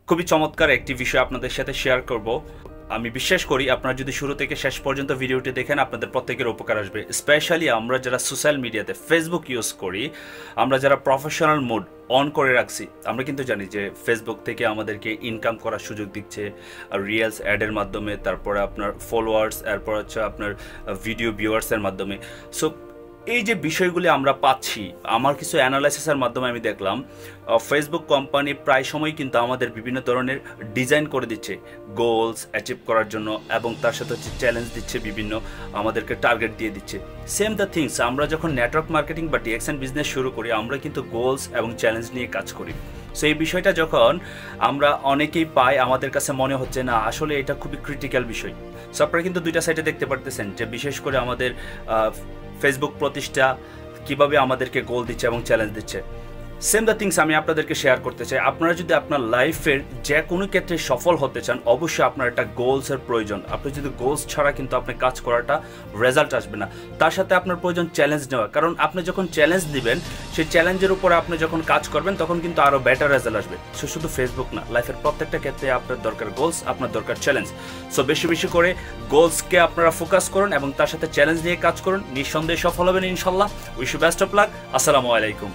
খুবই চমৎকার একটি বিষয় আপনাদের সাথে শেয়ার করব। আমি বিশ্বাস করি আপনারা যদি শুরু থেকে শেষ পর্যন্ত ভিডিওটি দেখেন আপনাদের প্রত্যেকের উপকার আসবে। স্পেশালি আমরা যারা সোশ্যাল মিডিয়াতে ফেসবুক ইউজ করি, আমরা যারা প্রফেশনাল মোড অন করে রাখছি, আমরা কিন্তু জানি যে ফেসবুক থেকে আমাদেরকে ইনকাম করার সুযোগ দিচ্ছে রিয়েলস অ্যাডের মাধ্যমে, তারপরে আপনার ফলোয়ার্স, এরপর হচ্ছে আপনার ভিডিও ভিউয়ার্সের মাধ্যমে। সো এই যে বিষয়গুলি আমরা পাচ্ছি, আমার কিছু অ্যানালাইসিসের মাধ্যমে আমি দেখলাম ফেসবুক কোম্পানি প্রায় সময় কিন্তু আমাদের বিভিন্ন ধরনের ডিজাইন করে দিচ্ছে গোলস অ্যাচিভ করার জন্য, এবং তার সাথে হচ্ছে চ্যালেঞ্জ দিচ্ছে, বিভিন্ন আমাদেরকে টার্গেট দিয়ে দিচ্ছে। সেম দ্য থিংস আমরা যখন নেটওয়ার্ক মার্কেটিং বা ডিএক্সএন বিজনেস শুরু করি, আমরা কিন্তু গোলস এবং চ্যালেঞ্জ নিয়ে কাজ করি। সো এই বিষয়টা যখন আমরা অনেকেই পাই, আমাদের কাছে মনে হচ্ছে না আসলে এটা খুবই ক্রিটিক্যাল বিষয়। সো আপনারা কিন্তু দুইটা সাইডে দেখতে পারতেছেন যে বিশেষ করে আমাদের ফেসবুক প্রতিষ্ঠা কিভাবে আমাদেরকে গোল দিচ্ছে এবং চ্যালেঞ্জ দিচ্ছে। সেম দ্য থিংস আমি আপনাদেরকে শেয়ার করতে চাই। আপনারা যদি আপনার লাইফের যে কোনো ক্ষেত্রে সফল হতে চান, অবশ্যই আপনার একটা গোলসের প্রয়োজন। আপনি যদি গোলস ছাড়া কিন্তু আপনি কাজ করাটা রেজাল্ট আসবে না। তার সাথে আপনার প্রয়োজন চ্যালেঞ্জ নেওয়া, কারণ আপনি যখন চ্যালেঞ্জ দিবেন, সেই চ্যালেঞ্জের উপরে আপনি যখন কাজ করবেন তখন কিন্তু আরও বেটার রেজাল্ট আসবে। সো শুধু ফেসবুক না, লাইফের প্রত্যেকটা ক্ষেত্রে আপনার দরকার গোলস, আপনার দরকার চ্যালেঞ্জ। সো বেশি বেশি করে গোলসকে আপনারা ফোকাস করুন এবং তার সাথে চ্যালেঞ্জ নিয়ে কাজ করুন, নিঃসন্দেহে সফল হবেন ইনশাল্লাহ। Wish you best of luck. আসসালামু আলাইকুম।